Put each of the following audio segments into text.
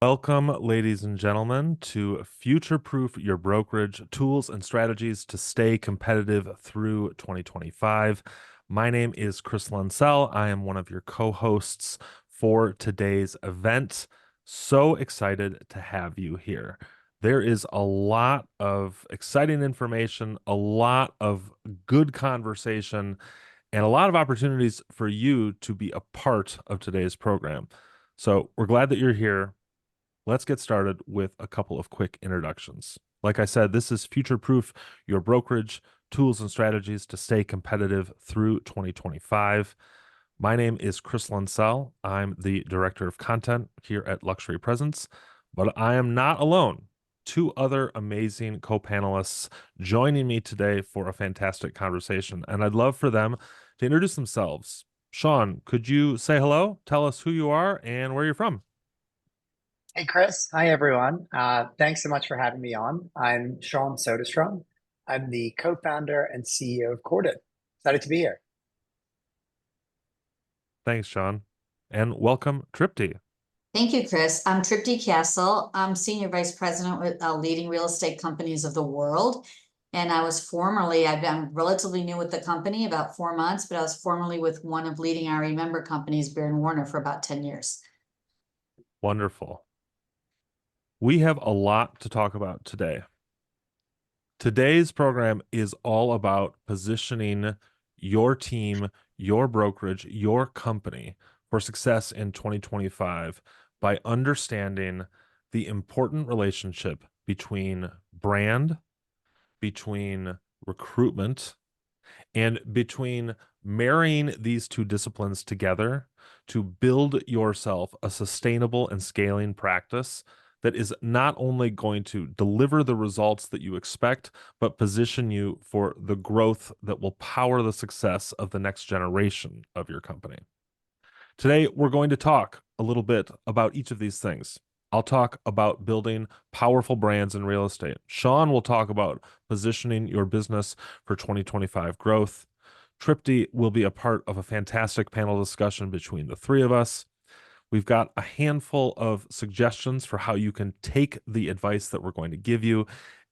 Welcome, ladies and gentlemen, to Future Proof Your Brokerage Tools and Strategies to Stay Competitive through 2025. My name is Chris Linsell. I am one of your co-hosts for today's event. So excited to have you here. There is a lot of exciting information, a lot of good conversation, and a lot of opportunities for you to be a part of today's program. So we're glad that you're here. Let's get started with a couple of quick introductions. Like I said, this is Future Proof Your Brokerage Tools and Strategies to Stay Competitive through 2025. My name is Chris Linsell. I'm the Director of Content here at Luxury Presence, but I am not alone. Two other amazing co-panelists joining me today for a fantastic conversation, and I'd love for them to introduce themselves. Sean, could you say hello? Tell us who you are and where you're from. Hey, Chris. Hi, everyone. Thanks so much for having me on. I'm Sean Soderstrom. I'm the co-founder and CEO of Corded. Excited to be here. Thanks, Sean. And welcome, Tripti. Thank you, Chris. I'm Tripti Kasal. I'm Senior Vice President with leading real estate companies of the world. And I've been relatively new with the company, about 4 months, but I was formerly with one of leading RE member companies, Baron Warner, for about 10 years. Wonderful. We have a lot to talk about today. Today's program is all about positioning your team, your brokerage, your company for success in 2025 by understanding the important relationship between brand, between recruitment, and between marrying these two disciplines together to build yourself a sustainable and scaling practice that is not only going to deliver the results that you expect, but position you for the growth that will power the success of the next generation of your company. Today, we're going to talk a little bit about each of these things. I'll talk about building powerful brands in real estate. Sean will talk about positioning your business for 2025 growth. Tripti will be a part of a fantastic panel discussion between the three of us. We've got a handful of suggestions for how you can take the advice that we're going to give you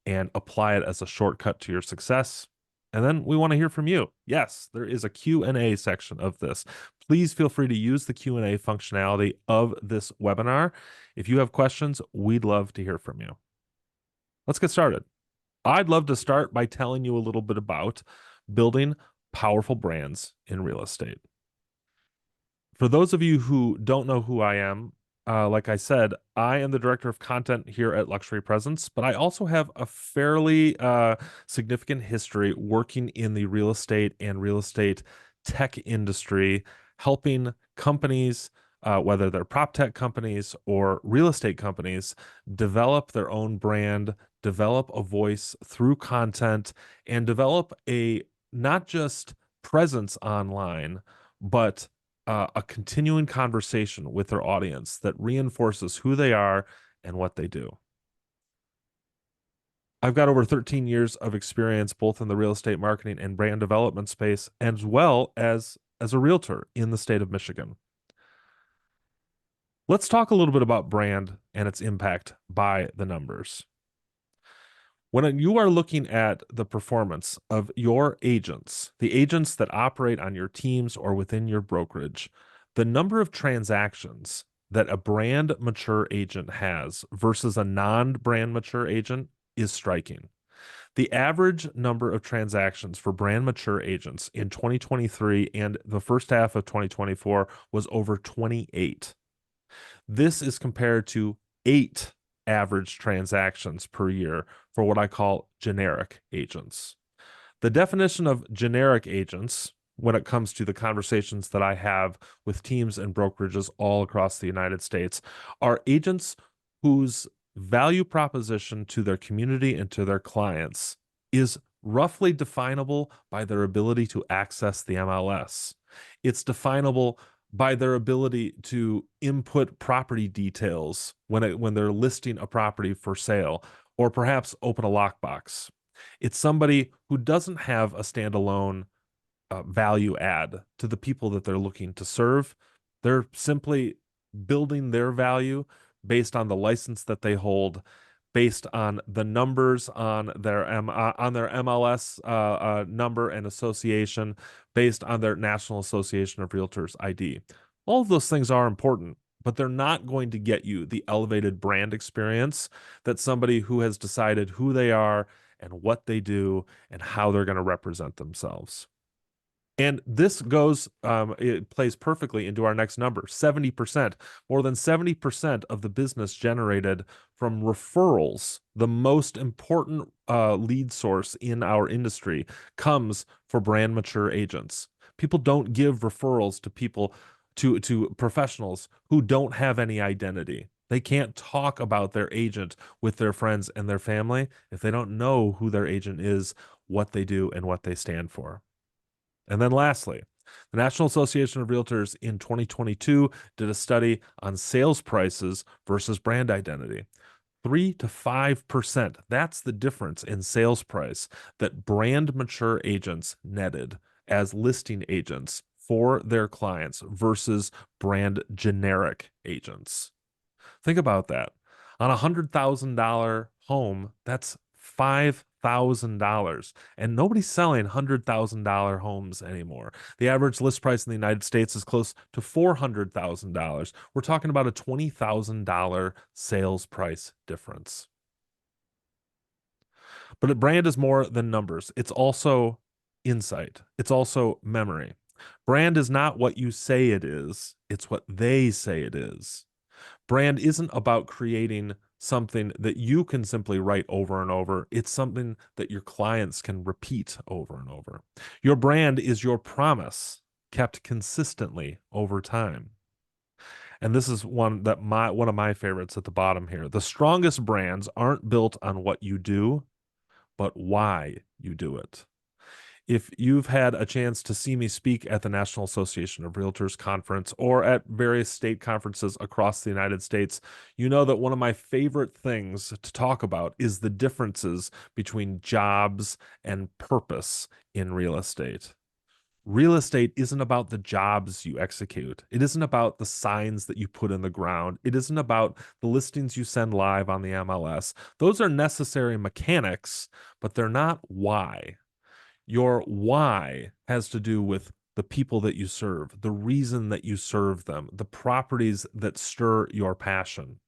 and apply it as a shortcut to your success. And then we want to hear from you. Yes, there is a Q&A section of this. Please feel free to use the Q&A functionality of this webinar. If you have questions, we'd love to hear from you. Let's get started. I'd love to start by telling you a little bit about building powerful brands in real estate. For those of you who don't know who I am, like I said, I am the director of content here at Luxury Presence, but I also have a fairly significant history working in the real estate and real estate tech industry, helping companies, whether they're prop tech companies or real estate companies, develop their own brand, develop a voice through content, and develop a not just presence online, but a continuing conversation with their audience that reinforces who they are and what they do. I've got over 13 years of experience both in the real estate marketing and brand development space, as well as a realtor in the state of Michigan. Let's talk a little bit about brand and its impact by the numbers. When you are looking at the performance of your agents, the agents that operate on your teams or within your brokerage, the number of transactions that a brand mature agent has versus a non-brand mature agent is striking. The average number of transactions for brand mature agents in 2023 and the first half of 2024 was over 28. This is compared to 8 average transactions per year for what I call generic agents. The definition of generic agents, when it comes to the conversations that I have with teams and brokerages all across the United States, are agents whose value proposition to their community and to their clients is roughly definable by their ability to access the MLS. It's definable by their ability to input property details when they're listing a property for sale, or perhaps open a lockbox. It's somebody who doesn't have a standalone value add to the people that they're looking to serve. They're simply building their value based on the license that they hold, based on the numbers on their MLS number and association, based on their National Association of Realtors ID. All of those things are important, but they're not going to get you the elevated brand experience that somebody who has decided who they are and what they do and how they're going to represent themselves. And this it plays perfectly into our next number, 70%. More than 70% of the business generated from referrals, the most important lead source in our industry, comes for brand mature agents. People don't give referrals to people, to professionals who don't have any identity. They can't talk about their agent with their friends and their family if they don't know who their agent is, what they do, and what they stand for. And then lastly, the National Association of Realtors in 2022 did a study on sales prices versus brand identity. 3 to 5%. That's the difference in sales price that brand mature agents netted as listing agents for their clients versus brand generic agents. Think about that. On a $100,000 home, that's $5,000. And nobody's selling $100,000 homes anymore. The average list price in the United States is close to $400,000. We're talking about a $20,000 sales price difference. But a brand is more than numbers. It's also insight. It's also memory. Brand is not what you say it is. It's what they say it is. Brand isn't about creating something that you can simply write over and over. It's something that your clients can repeat over and over. Your brand is your promise kept consistently over time. And this is one of my favorites at the bottom here. The strongest brands aren't built on what you do, but why you do it. If you've had a chance to see me speak at the National Association of Realtors conference or at various state conferences across the United States, you know that one of my favorite things to talk about is the differences between jobs and purpose in real estate. Real estate isn't about the jobs you execute. It isn't about the signs that you put in the ground. It isn't about the listings you send live on the MLS. Those are necessary mechanics, but they're not why. Your why has to do with the people that you serve, the reason that you serve them, the properties that stir your passion.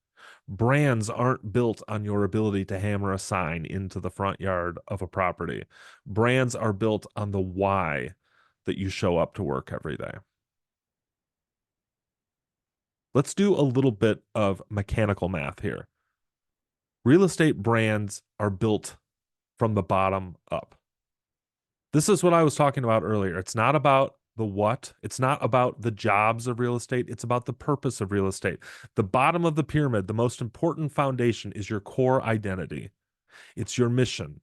Brands aren't built on your ability to hammer a sign into the front yard of a property. Brands are built on the why that you show up to work every day. Let's do a little bit of mechanical math here. Real estate brands are built from the bottom up. This is what I was talking about earlier. It's not about the what. It's not about the jobs of real estate. It's about the purpose of real estate. The bottom of the pyramid, the most important foundation, is your core identity. It's your mission.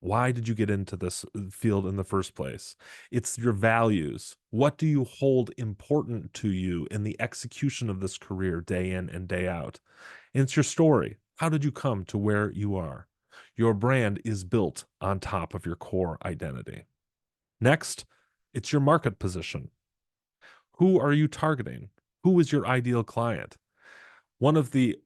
Why did you get into this field in the first place? It's your values. What do you hold important to you in the execution of this career day in and day out? And it's your story. How did you come to where you are? Your brand is built on top of your core identity. Next, it's your market position. Who are you targeting? Who is your ideal client? One of the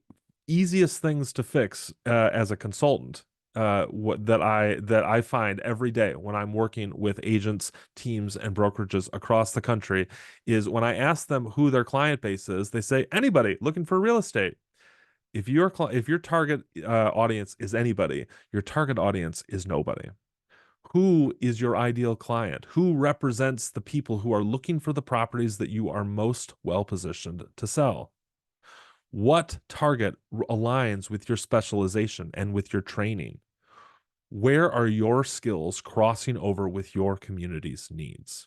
easiest things to fix as a consultant that I find every day when I'm working with agents, teams, and brokerages across the country is when I ask them who their client base is, they say anybody looking for real estate. If your target audience is anybody, your target audience is nobody. Who is your ideal client? Who represents the people who are looking for the properties that you are most well positioned to sell? What target aligns with your specialization and with your training? Where are your skills crossing over with your community's needs?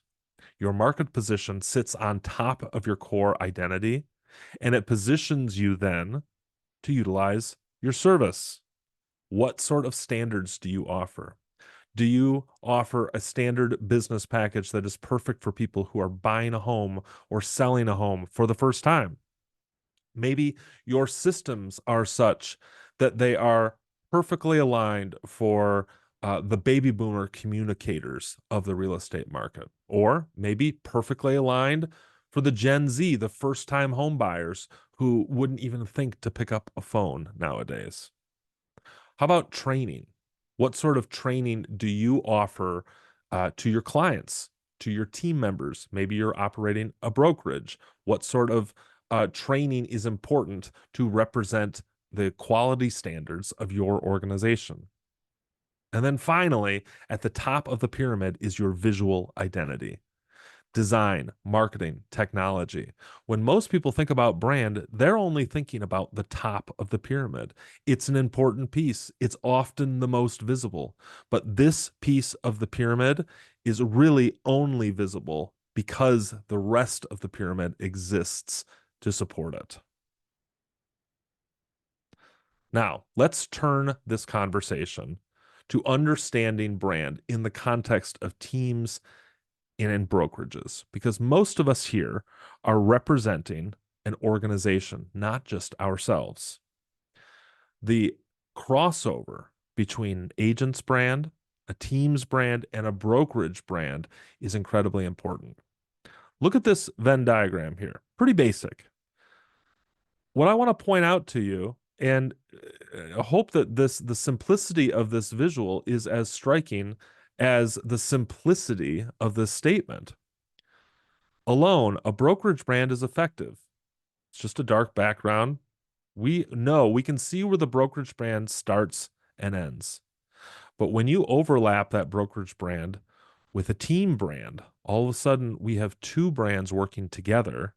Your market position sits on top of your core identity, and it positions you then to utilize your service. What sort of standards do you offer? Do you offer a standard business package that is perfect for people who are buying a home or selling a home for the first time? Maybe your systems are such that they are perfectly aligned for the baby boomer communicators of the real estate market, or maybe perfectly aligned For the Gen Z, the first-time home buyers who wouldn't even think to pick up a phone nowadays. How about training? What sort of training do you offer to your clients, to your team members? Maybe you're operating a brokerage. What sort of training is important to represent the quality standards of your organization? And then finally, at the top of the pyramid is your visual identity. Design, marketing, technology. When most people think about brand, they're only thinking about the top of the pyramid. It's an important piece. It's often the most visible. But this piece of the pyramid is really only visible because the rest of the pyramid exists to support it. Now, let's turn this conversation to understanding brand in the context of teams and in brokerages, because most of us here are representing an organization, not just ourselves. The crossover between an agent's brand, a team's brand, and a brokerage brand is incredibly important. Look at this Venn diagram here. Pretty basic. What I want to point out to you, and I hope that the simplicity of this visual is as striking as the simplicity of this statement. Alone, a brokerage brand is effective. It's just a dark background. We know, we can see where the brokerage brand starts and ends. But when you overlap that brokerage brand with a team brand, all of a sudden we have two brands working together.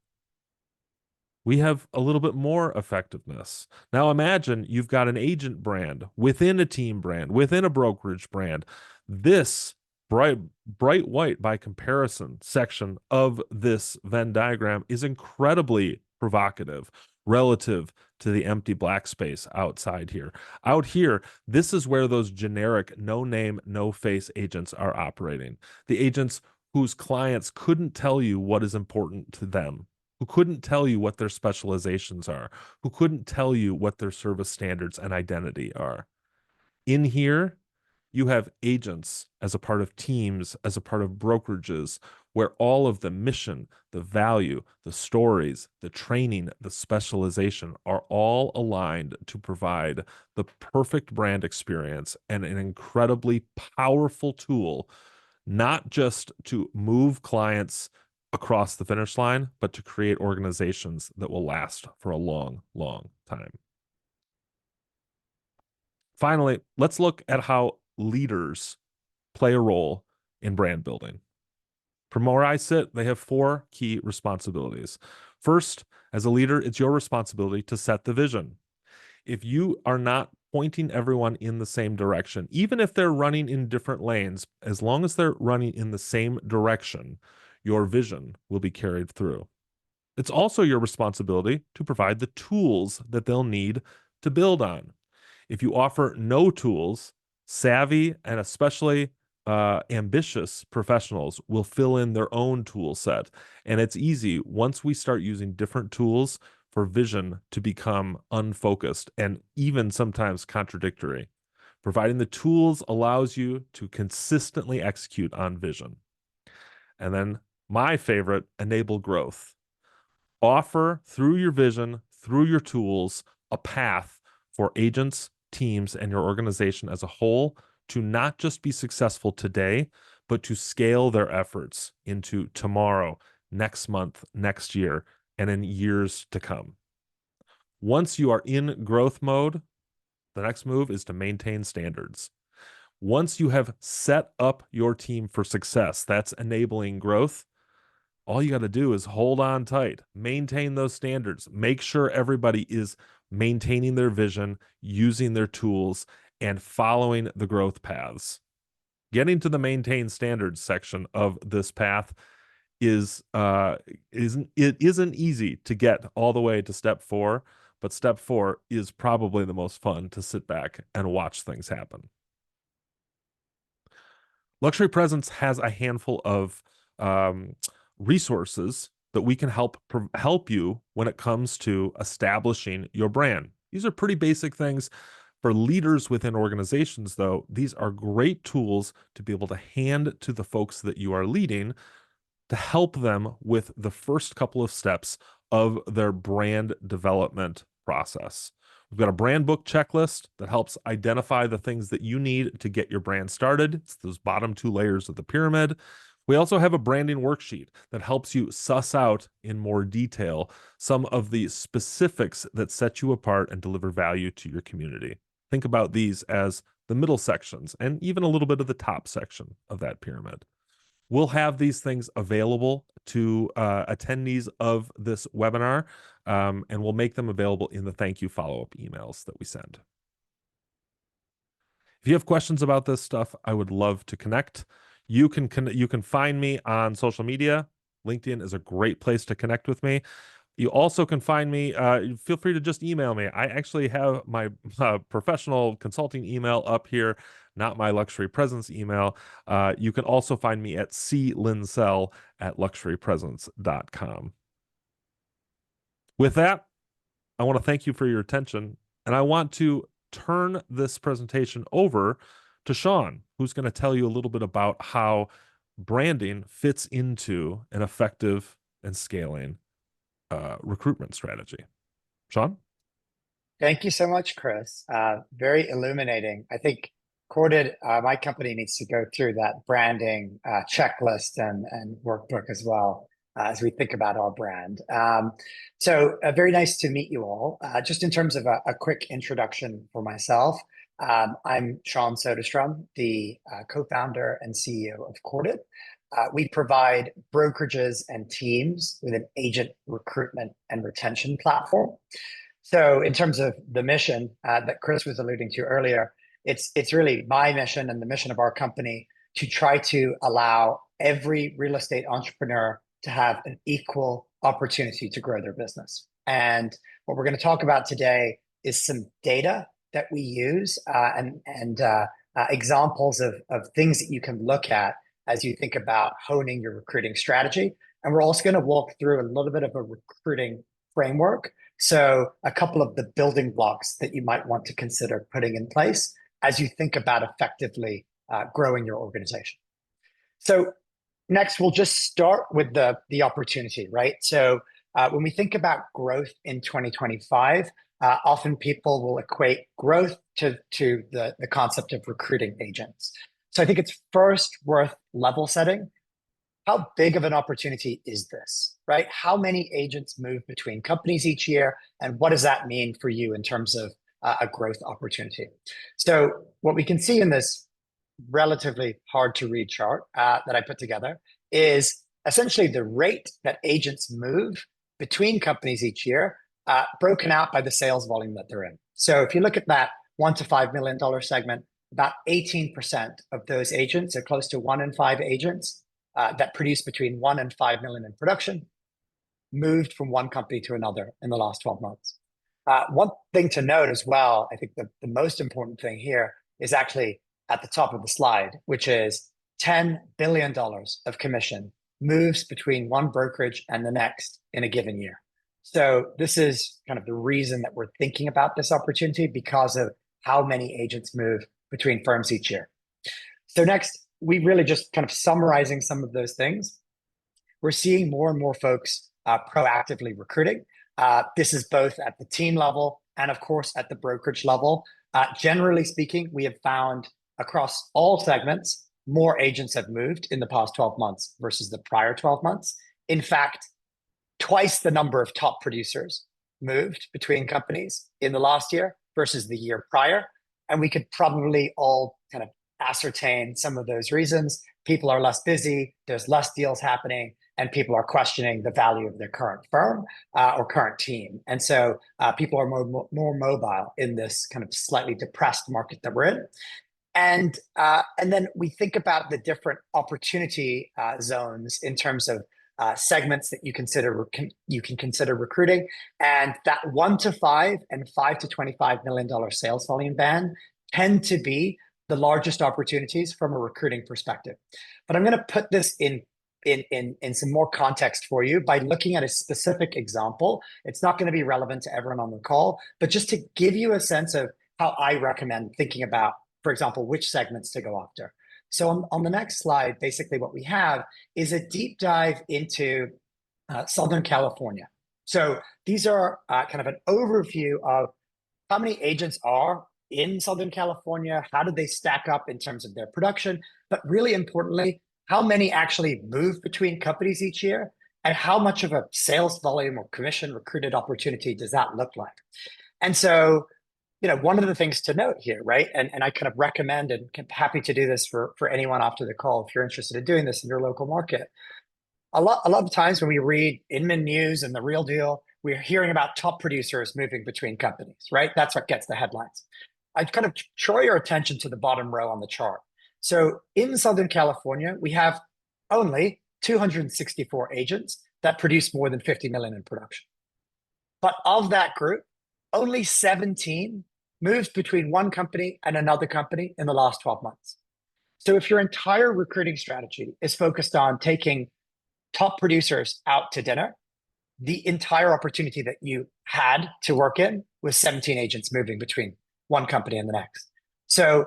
We have a little bit more effectiveness. Now imagine you've got an agent brand within a team brand, within a brokerage brand. This bright white by comparison section of this Venn diagram is incredibly provocative relative to the empty black space outside here. Out here, this is where those generic no name, no face agents are operating. The agents whose clients couldn't tell you what is important to them, who couldn't tell you what their specializations are, who couldn't tell you what their service standards and identity are. In here, you have agents as a part of teams, as a part of brokerages, where all of the mission, the value, the stories, the training, the specialization are all aligned to provide the perfect brand experience and an incredibly powerful tool, not just to move clients across the finish line, but to create organizations that will last for a long, long time. Finally, let's look at how leaders play a role in brand building. From where I sit, they have four key responsibilities. First, as a leader, it's your responsibility to set the vision. If you are not pointing everyone in the same direction, even if they're running in different lanes, as long as they're running in the same direction, your vision will be carried through. It's also your responsibility to provide the tools that they'll need to build on. If you offer no tools, savvy and especially ambitious professionals will fill in their own tool set. And it's easy once we start using different tools for vision to become unfocused and even sometimes contradictory. Providing the tools allows you to consistently execute on vision. And then my favorite, enable growth. Offer through your vision, through your tools, a path for agents, teams, and your organization as a whole to not just be successful today, but to scale their efforts into tomorrow, next month, next year, and in years to come. Once you are in growth mode, the next move is to maintain standards. Once you have set up your team for success, that's enabling growth. All you got to do is hold on tight, maintain those standards, make sure everybody is maintaining their vision, using their tools, and following the growth paths. Getting to the maintain standards section of this path isn't easy to get all the way to step 4, but step 4 is probably the most fun to sit back and watch things happen. Luxury Presence has a handful of resources that we can help you when it comes to establishing your brand. These are pretty basic things. For leaders within organizations, though, these are great tools to be able to hand to the folks that you are leading to help them with the first couple of steps of their brand development process. We've got a brand book checklist that helps identify the things that you need to get your brand started. It's those bottom two layers of the pyramid. We also have a branding worksheet that helps you suss out in more detail some of the specifics that set you apart and deliver value to your community. Think about these as the middle sections and even a little bit of the top section of that pyramid. We'll have these things available to attendees of this webinar, and we'll make them available in the thank you follow-up emails that we send. If you have questions about this stuff, I would love to connect. You can find me on social media. LinkedIn is a great place to connect with me. You also can find me, feel free to just email me. I actually have my professional consulting email up here, not my luxury presence email. You can also find me at clinsell@luxurypresence.com. With that, I want to thank you for your attention, and I want to turn this presentation over to Sean, who's going to tell you a little bit about how branding fits into an effective and scaling recruitment strategy. Sean? Thank you so much, Chris. Very illuminating. I think Corded, my company, needs to go through that branding checklist and workbook as well as we think about our brand. So very nice to meet you all. Just in terms of a quick introduction for myself, I'm Sean Soderstrom, the co-founder and CEO of Corded. We provide brokerages and teams with an agent recruitment and retention platform. So in terms of the mission that Chris was alluding to earlier, it's really my mission and the mission of our company to try to allow every real estate entrepreneur to have an equal opportunity to grow their business. And what we're going to talk about today is some data that we use and examples of things that you can look at as you think about honing your recruiting strategy. And we're also going to walk through a little bit of a recruiting framework. So a couple of the building blocks that you might want to consider putting in place as you think about effectively growing your organization. So next, we'll just start with the opportunity, right? So when we think about growth in 2025, often people will equate growth to the concept of recruiting agents. So I think it's first worth level setting. How big of an opportunity is this, right? How many agents move between companies each year? And what does that mean for you in terms of a growth opportunity? So what we can see in this relatively hard to read chart that I put together is essentially the rate that agents move between companies each year, broken out by the sales volume that they're in. So if you look at that $1 to $5 million segment, about 18% of those agents, are close to 1 in 5 agents that produce between 1 and 5 million in production, moved from one company to another in the last 12 months. One thing to note as well, I think the most important thing here is actually at the top of the slide, which is $10 billion of commission moves between one brokerage and the next in a given year. So this is kind of the reason that we're thinking about this opportunity, because of how many agents move between firms each year. So next, we really just kind of summarizing some of those things. We're seeing more and more folks proactively recruiting. This is both at the team level and, of course, at the brokerage level. Generally speaking, we have found across all segments, more agents have moved in the past 12 months versus the prior 12 months. In fact, twice the number of top producers moved between companies in the last year versus the year prior. And we could probably all kind of ascertain some of those reasons. People are less busy, there's less deals happening, and people are questioning the value of their current firm or current team. And so people are more mobile in this kind of slightly depressed market that we're in. And then we think about the different opportunity zones in terms of segments that you can consider recruiting, and that 1 to 5 and $5 to $25 million sales volume band tend to be the largest opportunities from a recruiting perspective. But I'm going to put this in some more context for you by looking at a specific example. It's not going to be relevant to everyone on the call, but just to give you a sense of how I recommend thinking about, for example, which segments to go after. So on the next slide, basically what we have is a deep dive into Southern California. So these are kind of an overview of how many agents are in Southern California, how do they stack up in terms of their production, but really importantly, how many actually move between companies each year, and how much of a sales volume or commission recruited opportunity does that look like? And so, one of the things to note here, right? And I kind of recommend and happy to do this for anyone after the call if you're interested in doing this in your local market. A lot of times when we read Inman News and The Real Deal, we're hearing about top producers moving between companies, right? That's what gets the headlines. I'd kind of draw your attention to the bottom row on the chart. So in Southern California, we have only 264 agents that produce more than 50 million in production. But of that group, only 17 moved between one company and another company in the last 12 months. So if your entire recruiting strategy is focused on taking top producers out to dinner, the entire opportunity that you had to work in was 17 agents moving between one company and the next. So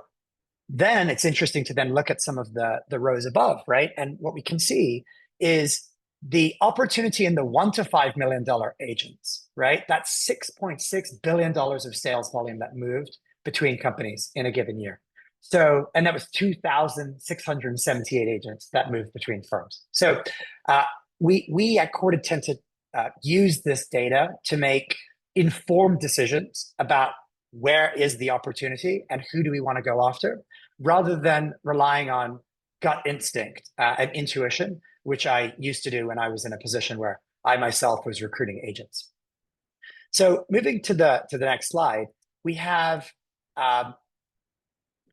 then it's interesting to then look at some of the rows above, right? And what we can see is the opportunity in the $1 to $5 million agents, right? That's $6.6 billion of sales volume that moved between companies in a given year. So, and that was 2,678 agents that moved between firms. So we at Corded tend to use this data to make informed decisions about where is the opportunity and who do we want to go after, rather than relying on gut instinct and intuition, which I used to do when I was in a position where I myself was recruiting agents. So moving to the next slide, we have kind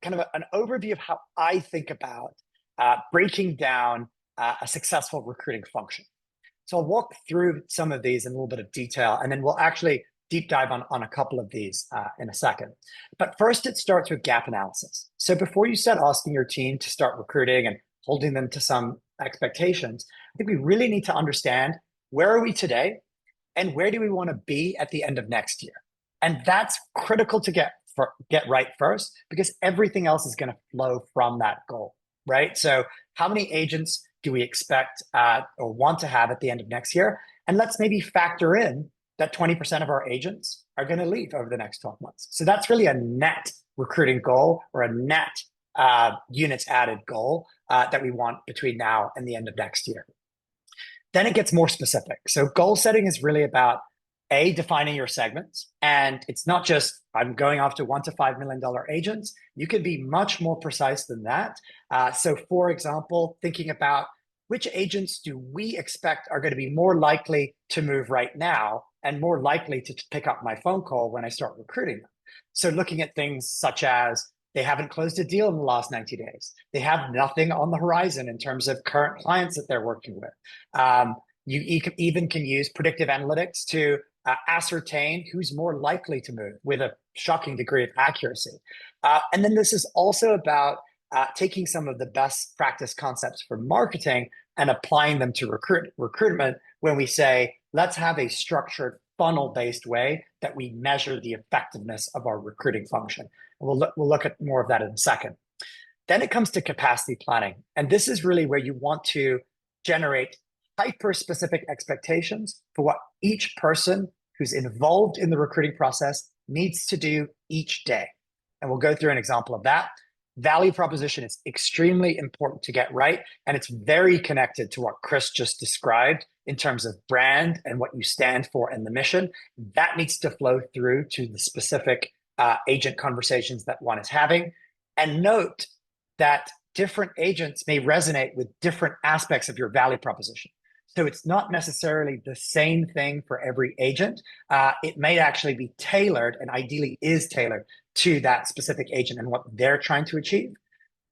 of an overview of how I think about breaking down a successful recruiting function. So I'll walk through some of these in a little bit of detail, and then we'll actually deep dive on a couple of these in a second. But first, it starts with gap analysis. So before you start asking your team to start recruiting and holding them to some expectations, I think we really need to understand, where are we today and where do we want to be at the end of next year? And that's critical to get right first, because everything else is going to flow from that goal, right? So how many agents do we expect or want to have at the end of next year? And let's maybe factor in that 20% of our agents are going to leave over the next 12 months. So that's really a net recruiting goal, or a net units added goal that we want between now and the end of next year. Then it gets more specific. So goal setting is really about defining your segments. And it's not just, I'm going after $1 to $5 million agents. You can be much more precise than that. So for example, thinking about which agents do we expect are going to be more likely to move right now and more likely to pick up my phone call when I start recruiting them. So looking at things such as, they haven't closed a deal in the last 90 days. They have nothing on the horizon in terms of current clients that they're working with. You even can use predictive analytics to ascertain who's more likely to move with a shocking degree of accuracy. And then this is also about taking some of the best practice concepts for marketing and applying them to recruitment when we say, let's have a structured funnel-based way that we measure the effectiveness of our recruiting function. And we'll look at more of that in a second. Then it comes to capacity planning. And this is really where you want to generate hyper-specific expectations for what each person who's involved in the recruiting process needs to do each day. And we'll go through an example of that. Value proposition is extremely important to get right. And it's very connected to what Chris just described in terms of brand and what you stand for and the mission. That needs to flow through to the specific agent conversations that one is having. And note that different agents may resonate with different aspects of your value proposition. So it's not necessarily the same thing for every agent. It may actually be tailored, and ideally is tailored to that specific agent and what they're trying to achieve.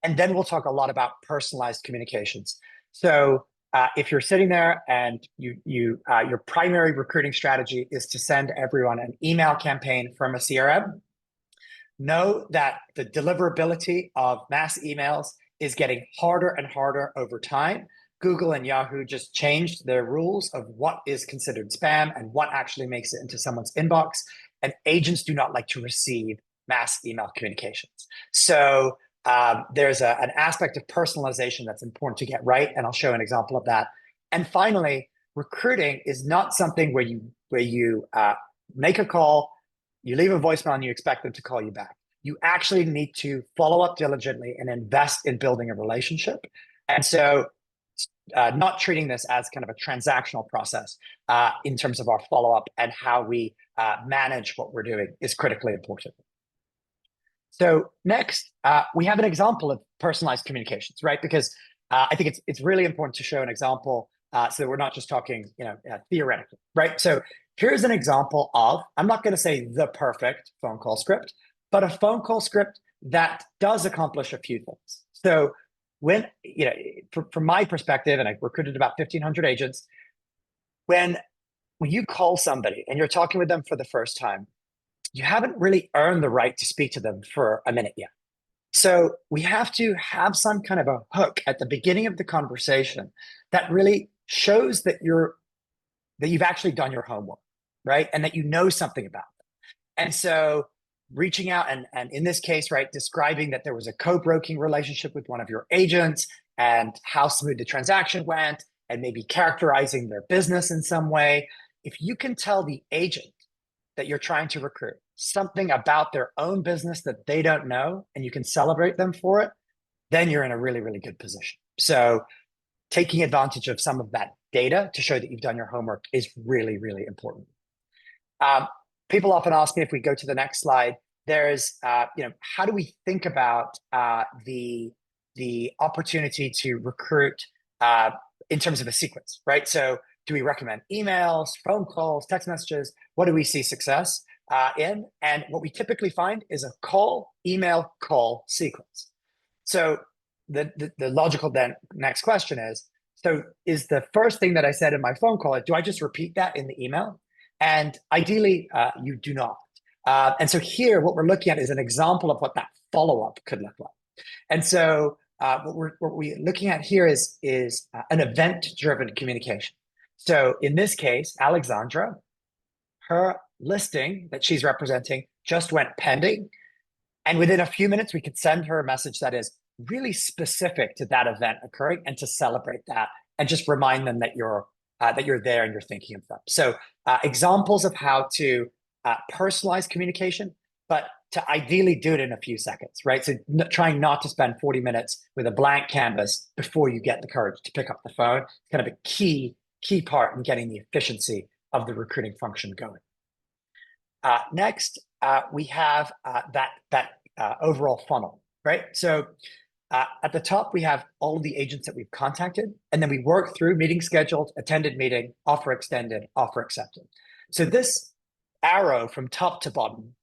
And then we'll talk a lot about personalized communications. So if you're sitting there and your primary recruiting strategy is to send everyone an email campaign from a CRM, know that the deliverability of mass emails is getting harder and harder over time. Google and Yahoo just changed their rules of what is considered spam and what actually makes it into someone's inbox. And agents do not like to receive mass email communications. So There's an aspect of personalization that's important to get right, and I'll show an example of that. And finally, recruiting is not something where you make a call, you leave a voicemail, and you expect them to call you back. You actually need to follow up diligently and invest in building a relationship. And so not treating this as kind of a transactional process in terms of our follow-up and how we manage what we're doing is critically important. So next, we have an example of personalized communications, right? Because I think it's really important to show an example so that we're not just talking, theoretically, right? So here's an example of, I'm not going to say the perfect phone call script, but a phone call script that does accomplish a few things. So when, from my perspective, and I've recruited about 1,500 agents, when you call somebody and you're talking with them for the first time, you haven't really earned the right to speak to them for a minute yet. So we have to have some kind of a hook at the beginning of the conversation that really shows that you've actually done your homework, right? And that you know something about them. And so reaching out and in this case, right, describing that there was a co-broking relationship with one of your agents and how smooth the transaction went, and maybe characterizing their business in some way. If you can tell the agent that you're trying to recruit something about their own business that they don't know, and you can celebrate them for it, then you're in a really, really good position. So taking advantage of some of that data to show that you've done your homework is really, really important. People often ask me, if we go to the next slide, there's, how do we think about the opportunity to recruit in terms of a sequence, right? So do we recommend emails, phone calls, text messages? What do we see success in? And what we typically find is a call, email, call sequence. So the logical then next question is, so is the first thing that I said in my phone call, do I just repeat that in the email? And ideally, you do not. And so here, what we're looking at is an example of what that follow-up could look like. And so what we're looking at here is an event-driven communication. So in this case, Alexandra, her listing that she's representing just went pending. And within a few minutes, we could send her a message that is really specific to that event occurring and to celebrate that and just remind them that you're there and you're thinking of them. So examples of how to personalize communication, but to ideally do it in a few seconds, right? So trying not to spend 40 minutes with a blank canvas before you get the courage to pick up the phone. It's kind of a key part in getting the efficiency of the recruiting function going. Next, we have that overall funnel, right? So at the top, we have all of the agents that we've contacted, and then we work through meeting scheduled, attended meeting, offer extended, offer accepted. So this arrow from top to bottom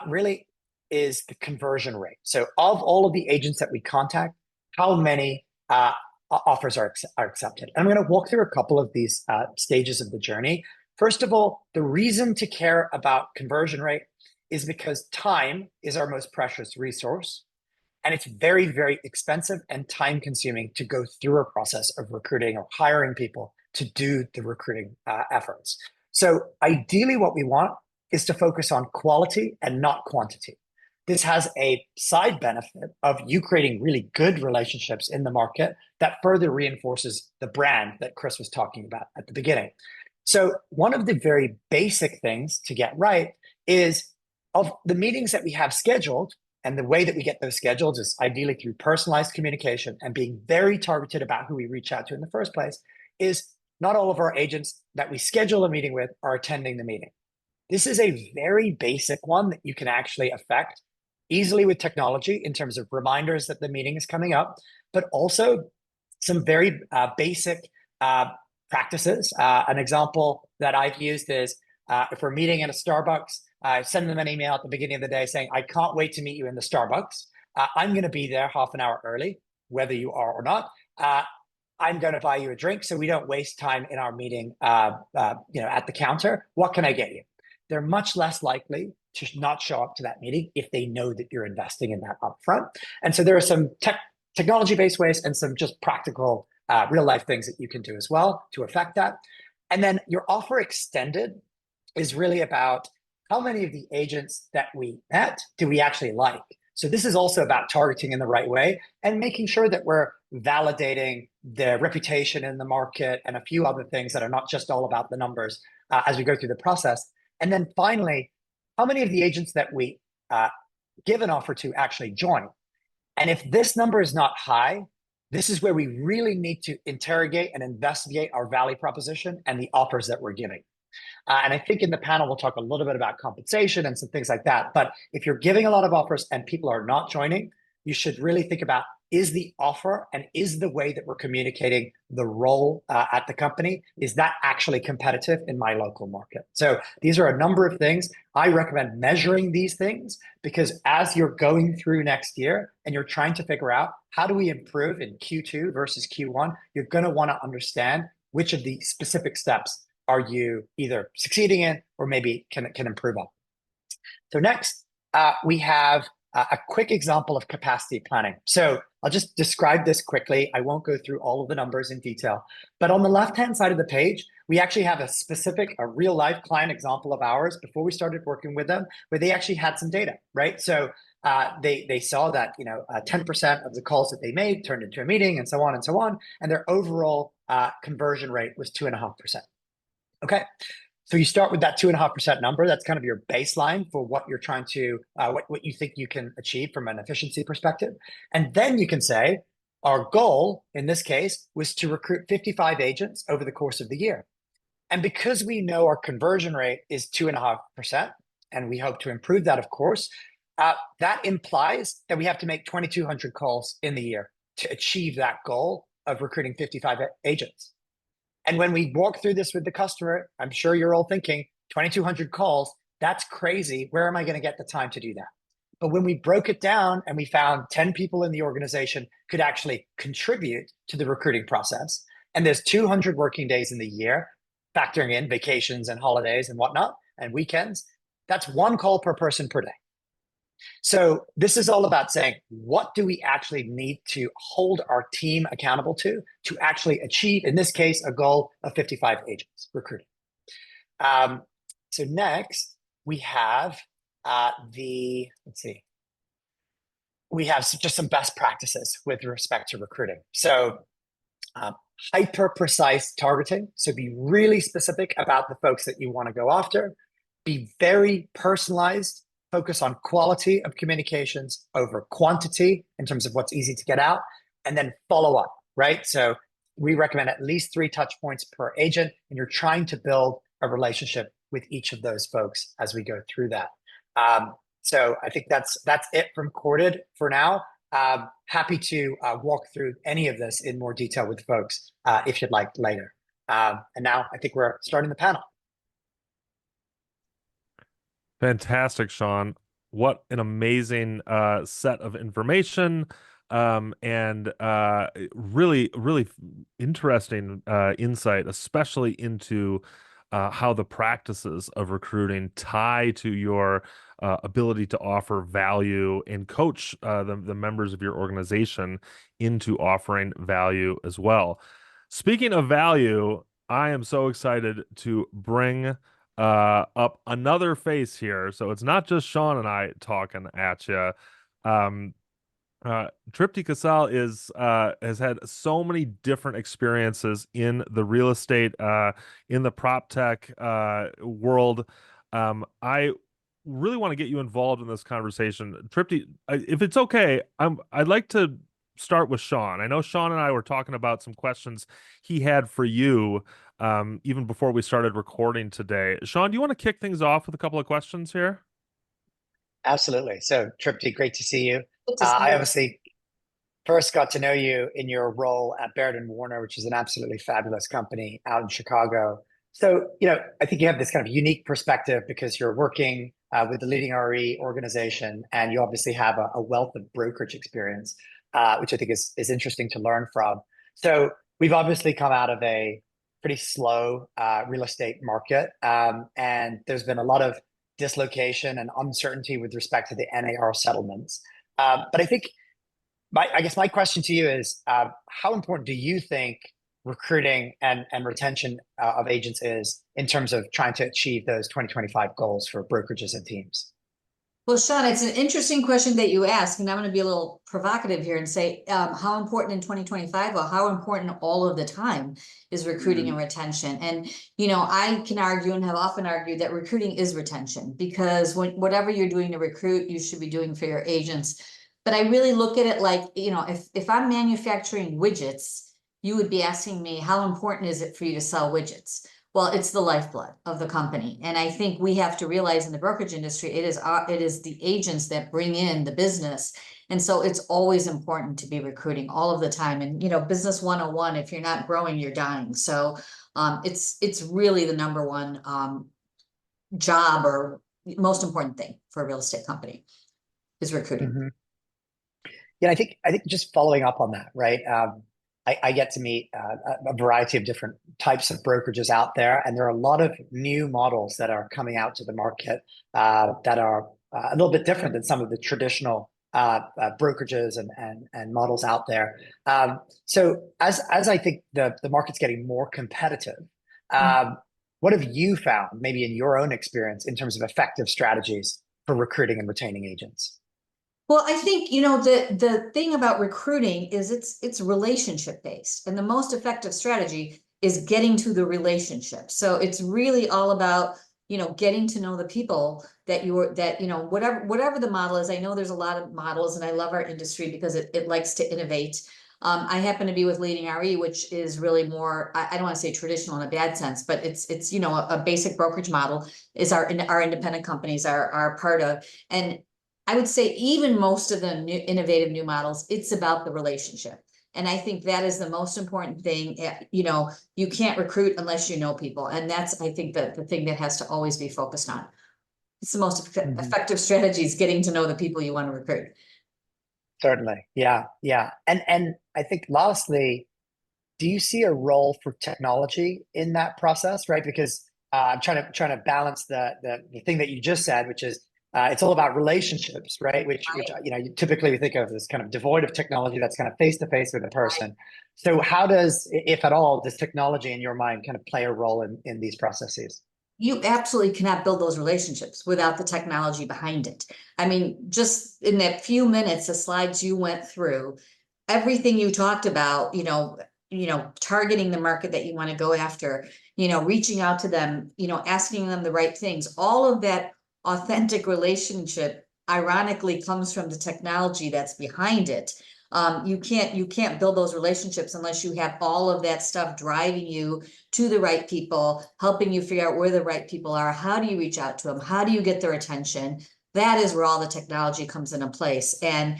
really is the conversion rate. So of all of the agents that we contact, how many offers are accepted? And I'm going to walk through a couple of these stages of the journey. First of all, the reason to care about conversion rate is because time is our most precious resource. And it's very, very expensive and time consuming to go through a process of recruiting or hiring people to do the recruiting efforts. So ideally what we want is to focus on quality and not quantity. This has a side benefit of you creating really good relationships in the market that further reinforces the brand that Chris was talking about at the beginning. So one of the very basic things to get right is, of the meetings that we have scheduled, and the way that we get those scheduled is ideally through personalized communication and being very targeted about who we reach out to in the first place, is not all of our agents that we schedule a meeting with are attending the meeting. This is a very basic one that you can actually affect easily with technology in terms of reminders that the meeting is coming up, but also some very basic practices. An example that I've used is if we're meeting at a Starbucks, I send them an email at the beginning of the day saying, I can't wait to meet you in the Starbucks. I'm going to be there half an hour early, whether you are or not. I'm going to buy you a drink so we don't waste time in our meeting at the counter. What can I get you? They're much less likely to not show up to that meeting if they know that you're investing in that upfront. And so there are some technology-based ways and some just practical real-life things that you can do as well to affect that. And then your offer extended is really about how many of the agents that we met do we actually like? So this is also about targeting in the right way and making sure that we're validating their reputation in the market and a few other things that are not just all about the numbers as we go through the process. And then finally, how many of the agents that we give an offer to actually join? And if this number is not high, this is where we really need to interrogate and investigate our value proposition and the offers that we're giving. And I think in the panel, we'll talk a little bit about compensation and some things like that. But if you're giving a lot of offers and people are not joining, you should really think about, is the offer and is the way that we're communicating the role at the company, is that actually competitive in my local market? So these are a number of things. I recommend measuring these things because as you're going through next year and you're trying to figure out how do we improve in Q2 versus Q1, you're going to want to understand which of the specific steps are you either succeeding in or maybe can improve on. So next, we have a quick example of capacity planning. So I'll just describe this quickly. I won't go through all of the numbers in detail, but on the left-hand side of the page, we actually have a real life client example of ours before we started working with them, where they actually had some data, right? So they saw that 10% of the calls that they made turned into a meeting and so on, and their overall conversion rate was 2.5%. Okay, so you start with that 2.5% number. That's kind of your baseline for what you're trying to, what you think you can achieve from an efficiency perspective. And then you can say, our goal in this case was to recruit 55 agents over the course of the year. And because we know our conversion rate is 2.5%, and we hope to improve that, of course, that implies that we have to make 2,200 calls in the year to achieve that goal of recruiting 55 agents. And when we walk through this with the customer, I'm sure you're all thinking 2,200 calls, that's crazy. Where am I going to get the time to do that? But when we broke it down and we found 10 people in the organization could actually contribute to the recruiting process, and there's 200 working days in the year, factoring in vacations and holidays and whatnot, and weekends, that's one call per person per day. So this is all about saying, what do we actually need to hold our team accountable to actually achieve, in this case, a goal of 55 agents recruited. So next, we have we have just some best practices with respect to recruiting. So hyper precise targeting. So be really specific about the folks that you want to go after. Be very personalized. Focus on quality of communications over quantity in terms of what's easy to get out, and then follow up, right? So we recommend at least 3 touch points per agent, and you're trying to build a relationship with each of those folks as we go through that. So I think that's it from Corded for now. Happy to walk through any of this in more detail with folks if you'd like later. And now I think we're starting the panel. Fantastic, Sean. What an amazing set of information and really, really interesting insight, especially into how the practices of recruiting tie to your ability to offer value and coach the members of your organization into offering value as well. Speaking of value, I am so excited to bring up another face here. So it's not just Sean and I talking at you. Tripti Kasal has had so many different experiences in the real estate, in the prop tech world. I really want to get you involved in this conversation. Tripti, if it's okay, I'd like to start with Sean. I know Sean and I were talking about some questions he had for you even before we started recording today. Sean, do you want to kick things off with a couple of questions here? Absolutely. So Tripti, great to see you. Good to see I you. obviously first got to know you in your role at Baird & Warner, which is an absolutely fabulous company out in Chicago. So, I think you have this kind of unique perspective because you're working with the leading RE organization, and you obviously have a wealth of brokerage experience, which I think is interesting to learn from. So we've obviously come out of a pretty slow real estate market, and there's been a lot of dislocation and uncertainty with respect to the NAR settlements. But I think I guess my question to you is, how important do you think recruiting and retention of agents is in terms of trying to achieve those 2025 goals for brokerages and teams? Well, Sean, it's an interesting question that you ask, and I'm going to be a little provocative here and say, how important in 2025, or how important all of the time is recruiting and retention? And, I can argue and have often argued that recruiting is retention, because whatever you're doing to recruit, you should be doing for your agents. But I really look at it like, if I'm manufacturing widgets, you would be asking me, how important is it for you to sell widgets? Well, it's the lifeblood of the company. And I think we have to realize in the brokerage industry, it is the agents that bring in the business. And so it's always important to be recruiting all of the time. And, business 101, if you're not growing, you're dying. So it's really the number one job or most important thing for a real estate company is recruiting. Yeah, I think just following up on that, right? I get to meet a variety of different types of brokerages out there, and there are a lot of new models that are coming out to the market that are a little bit different than some of the traditional brokerages and models out there. So as I think the market's getting more competitive, what have you found, maybe in your own experience, in terms of effective strategies for recruiting and retaining agents? Well, I think, the thing about recruiting is it's relationship based, and the most effective strategy is getting to the relationship. So it's really all about, getting to know the people that whatever the model is. I know there's a lot of models, and I love our industry because it likes to innovate. I happen to be with Leading RE, which is really more, I don't want to say traditional in a bad sense, but it's a basic brokerage model is our independent companies are part of. And I would say even most of the innovative new models, it's about the relationship. And I think that is the most important thing. You can't recruit unless you know people. And that's, I think, the thing that has to always be focused on. It's the most effective strategy is getting to know the people you want to recruit. Certainly. Yeah. And I think lastly, do you see a role for technology in that process, right? Because I'm trying to balance the thing that you just said, which is it's all about relationships, right? Which typically we think of as kind of devoid of technology, that's kind of face to face with a person. So how does, if at all, does technology in your mind kind of play a role in these processes? You absolutely cannot build those relationships without the technology behind it. I mean, just in that few minutes, the slides you went through, everything you talked about, targeting the market that you want to go after, reaching out to them, asking them the right things, all of that authentic relationship ironically comes from the technology that's behind it. You can't build those relationships unless you have all of that stuff driving you to the right people, helping you figure out where the right people are. How do you reach out to them? How do you get their attention? That is where all the technology comes into place. And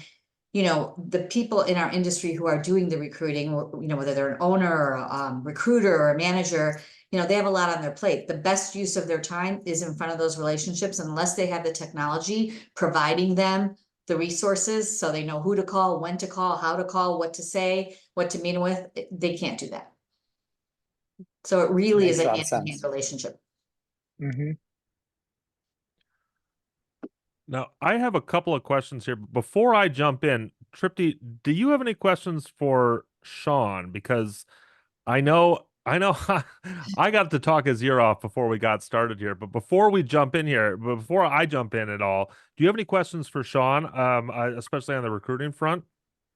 the people in our industry who are doing the recruiting, whether they're an owner or a recruiter or a manager, they have a lot on their plate. The best use of their time is in front of those relationships, unless they have the technology providing them the resources so they know who to call, when to call, how to call, what to say, what to meet with. They can't do that. So it really is Makes a a lot of hand-in-hand sense. relationship. Now, I have a couple of questions here. Before I jump in, Tripti, do you have any questions for Sean? Because I know I got to talk his ear off before we got started here. But before I jump in at all, do you have any questions for Sean, especially on the recruiting front?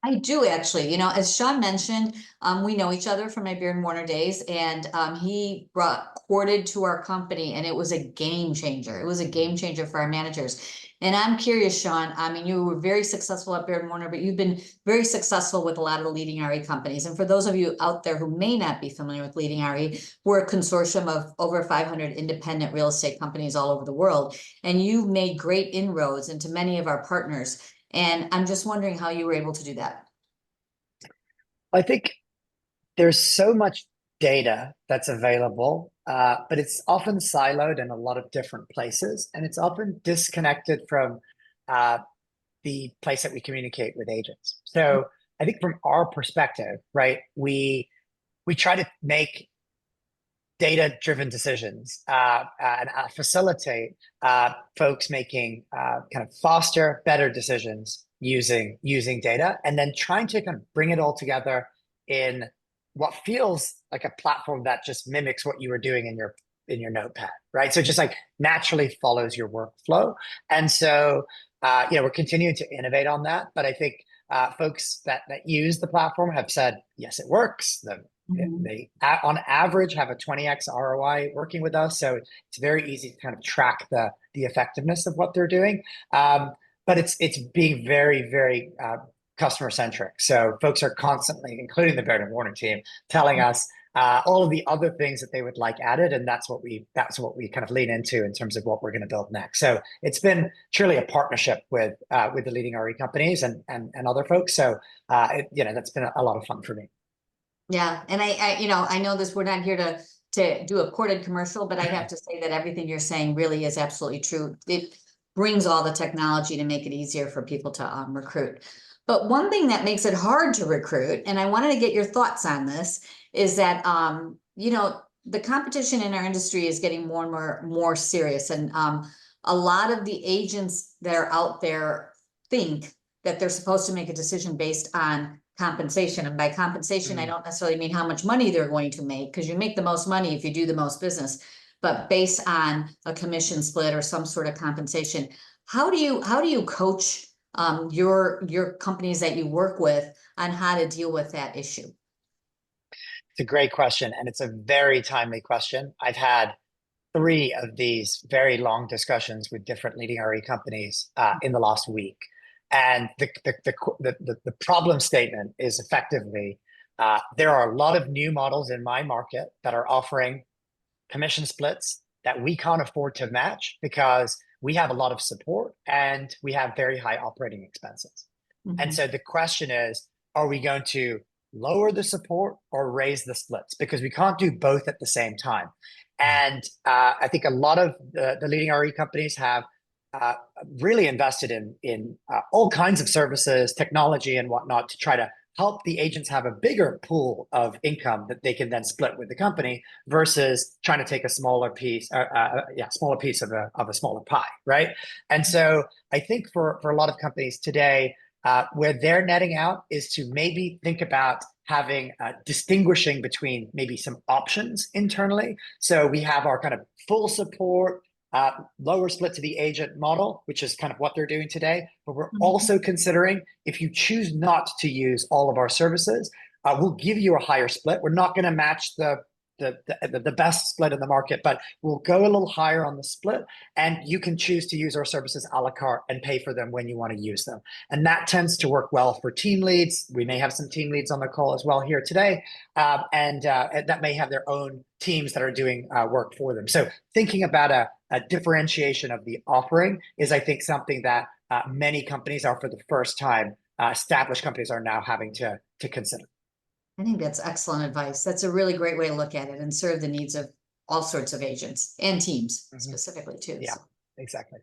I do actually, as Sean mentioned, we know each other from my Beard and Warner days, and he brought Corded to our company, and it was a game changer. It was a game changer for our managers. And I'm curious, Sean, I mean, you were very successful at Beard and Warner, but you've been very successful with a lot of the leading RE companies. And for those of you out there who may not be familiar with leading RE, we're a consortium of over 500 independent real estate companies all over the world. And you've made great inroads into many of our partners. And I'm just wondering how you were able to do that. I think there's so much data that's available, but it's often siloed in a lot of different places, and it's often disconnected from the place that we communicate with agents. So I think from our perspective, right, we try to make data-driven decisions and facilitate folks making kind of faster, better decisions using data, and then trying to kind of bring it all together in what feels like a platform that just mimics what you were doing in your notepad, right? So it just like naturally follows your workflow. And so we're continuing to innovate on that, but I think folks that use the platform have said, yes, it works. They on average have a 20x ROI working with us. So it's very easy to kind of track the effectiveness of what they're doing. But it's being very, very customer centric. So folks are constantly, including the Baird & Warner team, telling us all of the other things that they would like added, and that's what we kind of lean into in terms of what we're going to build next. So it's been truly a partnership with the leading RE companies and other folks. So that's been a lot of fun for me. Yeah, and I know this. We're not here to do a corded commercial, but I have to say that everything you're saying really is absolutely true. It brings all the technology to make it easier for people to recruit. But one thing that makes it hard to recruit, and I wanted to get your thoughts on this, is that the competition in our industry is getting more and more serious, and a lot of the agents that are out there think that they're supposed to make a decision based on compensation. And by compensation, I don't necessarily mean how much money they're going to make, because you make the most money if you do the most business, but based on a commission split or some sort of compensation. How do you coach your companies that you work with on how to deal with that issue? It's a great question, and it's a very timely question. I've had 3 of these very long discussions with different leading RE companies in the last week. And the problem statement is effectively, there are a lot of new models in my market that are offering commission splits that we can't afford to match because we have a lot of support and we have very high operating expenses. And so the question is, are we going to lower the support or raise the splits? Because we can't do both at the same time. And I think a lot of the leading RE companies have really invested in all kinds of services, technology and whatnot to try to help the agents have a bigger pool of income that they can then split with the company versus trying to take a smaller piece of a smaller pie, right? And so I think for a lot of companies today, where they're netting out is to maybe think about having distinguishing between maybe some options internally. So we have our kind of full support, lower split to the agent model, which is kind of what they're doing today. But we're also considering, if you choose not to use all of our services, we'll give you a higher split. We're not going to match the best split in the market, but we'll go a little higher on the split, and you can choose to use our services a la carte and pay for them when you want to use them. And that tends to work well for team leads. We may have some team leads on the call as well here today, and that may have their own teams that are doing work for them. So thinking about a differentiation of the offering is, I think, something that many companies are, for the first time, established companies are now having to consider. I think that's excellent advice. That's a really great way to look at it and serve the needs of all sorts of agents and teams specifically too. Yeah, exactly.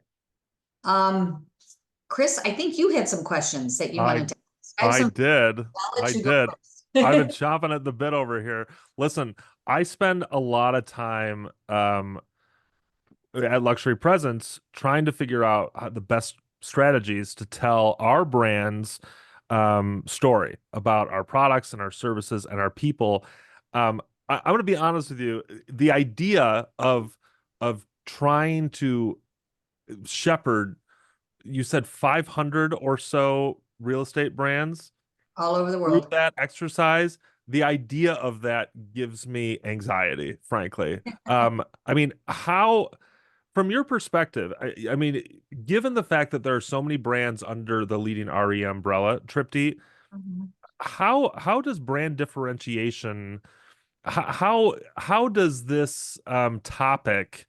Chris, I think you had some questions that you wanted to ask. I did. I've been chomping at the bit over here. Listen, I spend a lot of time at Luxury Presence trying to figure out the best strategies to tell our brands story about our products and our services and our people. I'm going to be honest with you. The idea of trying to shepherd, you said 500 or so real estate brands all over the world, through that exercise, the idea of that gives me anxiety, frankly. I mean, how, from your perspective, I mean, given the fact that there are so many brands under the leading RE umbrella, Tripti, how does brand differentiation, how does this topic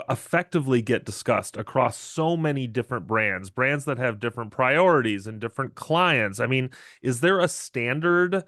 effectively get discussed across so many different brands that have different priorities and different clients? I mean, is there a standard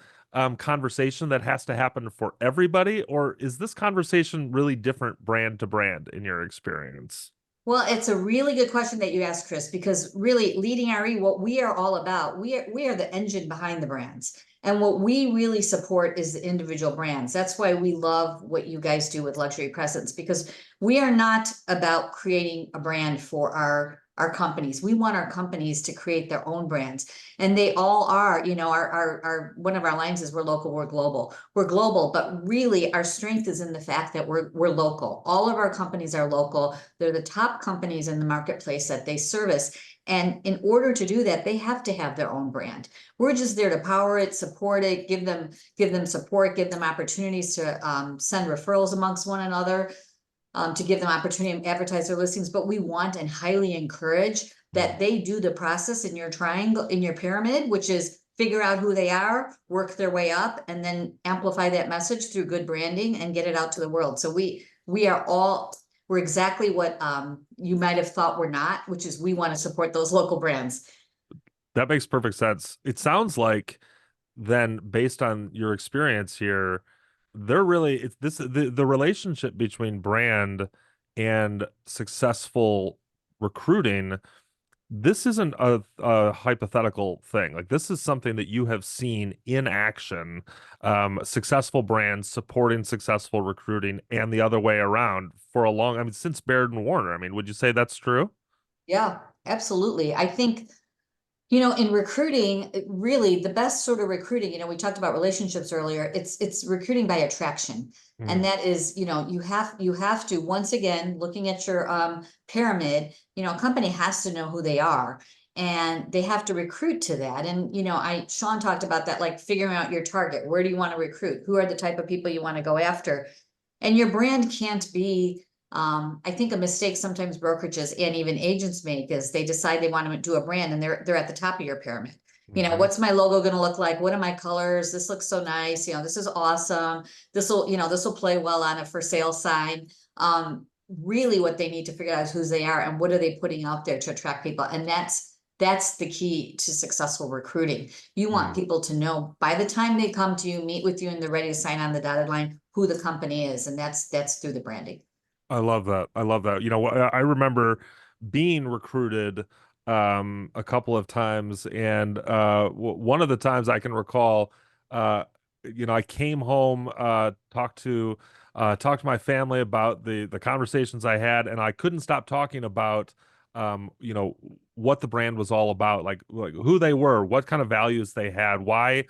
conversation that has to happen for everybody, or is this conversation really different brand to brand in your experience? Well, it's a really good question that you asked, Chris, because really leading RE, what we are all about, we are the engine behind the brands. And what we really support is the individual brands. That's why we love what you guys do with Luxury Presence, because we are not about creating a brand for our our companies. We want our companies to create their own brands. And they all are, you know, our one of our lines is we're local, we're global. We're global, but really our strength is in the fact that we're local. All of our companies are local. They're the top companies in the marketplace that they service. And in order to do that, they have to have their own brand. We're just there to power it, support it, give them support, give them opportunities to send referrals amongst one another, to give them opportunity to advertise their listings. But we want and highly encourage that they do the process in your triangle, in your pyramid, which is figure out who they are, work their way up, and then amplify that message through good branding and get it out to the world. So we're exactly what you might have thought we're not, which is we want to support those local brands. That makes perfect sense. It sounds like then, based on your experience here, they're really it's this the relationship between brand and successful recruiting. This isn't a hypothetical thing. Like, this is something that you have seen in action. Successful brands supporting successful recruiting, and the other way around for a long, I mean, since Baird and Warner. I mean, would you say that's true? Yeah, absolutely. I think, you know, in recruiting, really the best sort of recruiting, you know, we talked about relationships earlier. It's recruiting by attraction. And that is, you know, you have to, once again, looking at your pyramid, you know, a company has to know who they are and they have to recruit to that. And, you know, Sean talked about that, like figuring out your target. Where do you want to recruit? Who are the type of people you want to go after? And your brand can't be, I think a mistake sometimes brokerages and even agents make is they decide they want to do a brand and they're at the top of your pyramid. You know, what's my logo going to look like? What are my colors? This looks so nice. You know, this is awesome. This will play well on a for sale sign. Really what they need to figure out is who they are and what are they putting out there to attract people. And that's the key to successful recruiting. You want people to know by the time they come to you, meet with you, and they're ready to sign on the dotted line, who the company is. And that's through the branding. I love that. I love that. You know, I remember being recruited a couple of times, and one of the times I can recall, you know, I came home, talked to my family about the conversations I had, and I couldn't stop talking about you know, what the brand was all about, like who they were, what kind of values they had, why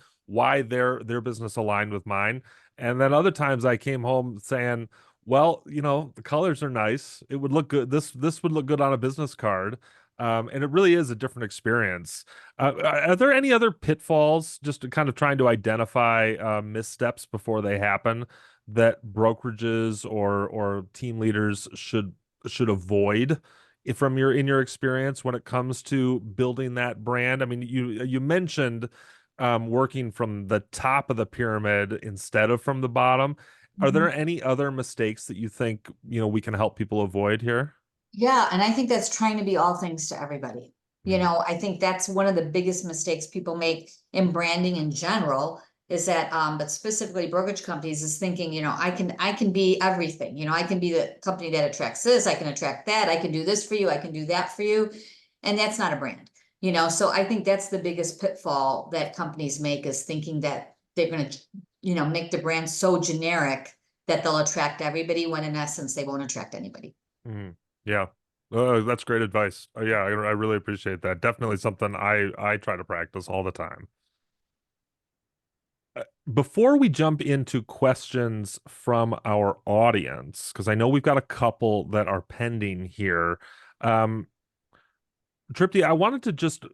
their business aligned with mine. And then other times I came home saying, well, you know, the colors are nice. It would look good. This would look good on a business card. And it really is a different experience. Are there any other pitfalls, just to kind of trying to identify missteps before they happen, that brokerages or team leaders should avoid from in your experience when it comes to building that brand? I mean, you mentioned working from the top of the pyramid instead of from the bottom. Are there any other mistakes that you think, you know, we can help people avoid here? Yeah, and I think that's trying to be all things to everybody. You know, I think that's one of the biggest mistakes people make in branding in general is that, but specifically brokerage companies is thinking, you know, I can be everything. You know, I can be the company that attracts this, I can attract that, I can do this for you, I can do that for you. And that's not a brand, you know. So I think that's the biggest pitfall that companies make is thinking that they're going to, you know, make the brand so generic that they'll attract everybody when in essence they won't attract anybody. Yeah. That's great advice. Yeah, I really appreciate that. Definitely something I try to practice all the time. Before we jump into questions from our audience, because I know we've got a couple that are pending here. Tripti, I wanted to just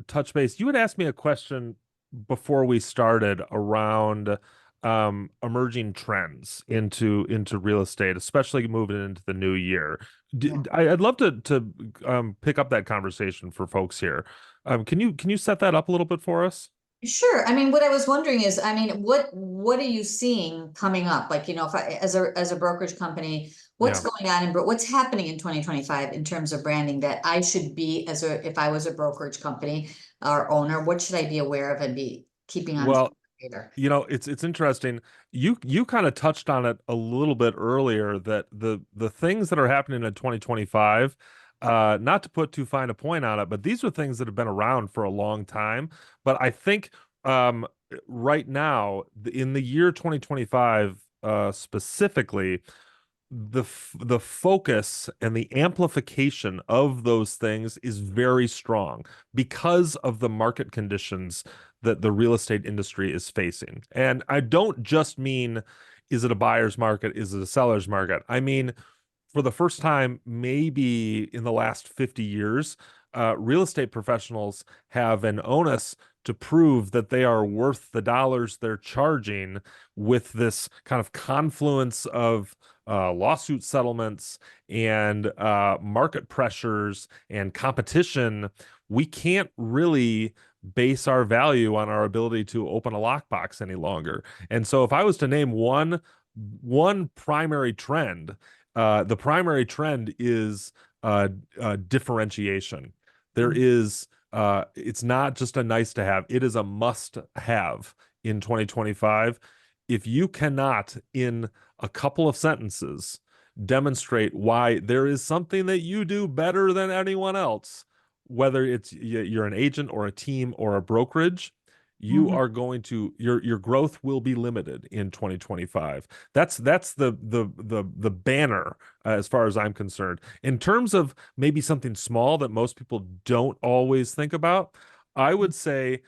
touch base. You had asked me a question before we started around emerging trends into real estate, especially moving into the new year. Yeah. I'd love to pick up that conversation for folks here. Can you set that up a little bit for us? Sure. I mean, what I was wondering is, I mean, what are you seeing coming up? Like, you know, if as a brokerage company, what's Yeah. going on and what's happening in 2025 in terms of branding that I should be if I was a brokerage company or owner, what should I be aware of and be keeping on top Well, of later? you know, it's interesting. You kind of touched on it a little bit earlier that the things that are happening in 2025, not to put too fine a point on it, but these are things that have been around for a long time. But I think right now, in the year 2025, specifically, the focus and the amplification of those things is very strong because of the market conditions that the real estate industry is facing. And I don't just mean, is it a buyer's market? Is it a seller's market? I mean, for the first time, maybe in the last 50 years, real estate professionals have an onus to prove that they are worth the dollars they're charging with this kind of confluence of lawsuit settlements and market pressures and competition. We can't really base our value on our ability to open a lockbox any longer. And so if I was to name one primary trend, the primary trend is differentiation. There is, it's not just a nice to have, it is a must have in 2025. If you cannot, in a couple of sentences, demonstrate why there is something that you do better than anyone else, whether it's you're an agent or a team or a brokerage, you Mhm. are going to your growth will be limited in 2025. That's the banner as far as I'm concerned. In terms of maybe something small that most people don't always think about, I would say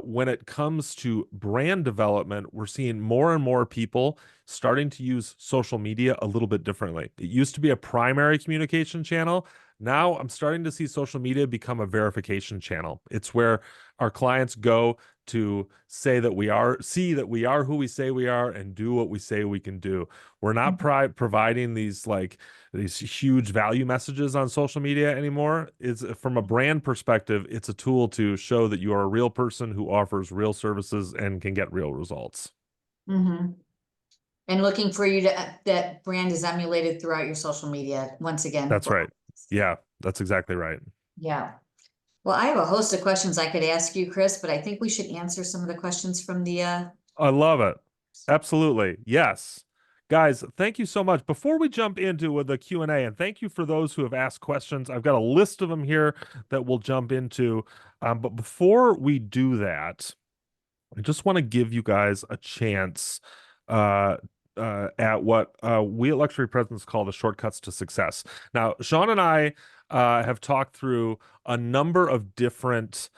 when it comes to brand development, we're seeing more and more people starting to use social media a little bit differently. It used to be a primary communication channel. Now I'm starting to see social media become a verification channel. It's where our clients go to see that we are who we say we are and do what we say we can do. We're not providing these huge value messages on social media anymore. It's from a brand perspective, it's a tool to show that you are a real person who offers real services and can get real results. Mhm. And looking for you to, that brand is emulated throughout your social media, once again. That's right. Yeah, that's exactly right. Yeah. Well, I have a host of questions I could ask you, Chris, but I think we should answer some of the questions from the I love it. Absolutely. Yes. Guys, thank you so much. Before we jump into the Q&A, and thank you for those who have asked questions. I've got a list of them here that we'll jump into. But before we do that, I just want to give you guys a chance uh, at what we at Luxury Presence call the shortcuts to success. Now, Sean and I have talked through a number of different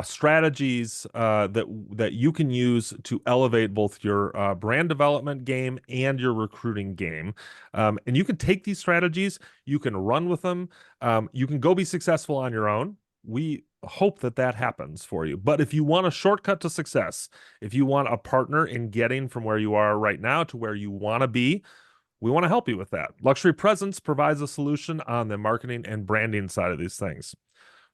strategies that you can use to elevate both your brand development game and your recruiting game. And you can take these strategies, you can run with them, you can go be successful on your own. We hope that that happens for you. But if you want a shortcut to success, if you want a partner in getting from where you are right now to where you want to be, we want to help you with that. Luxury Presence provides a solution on the marketing and branding side of these things.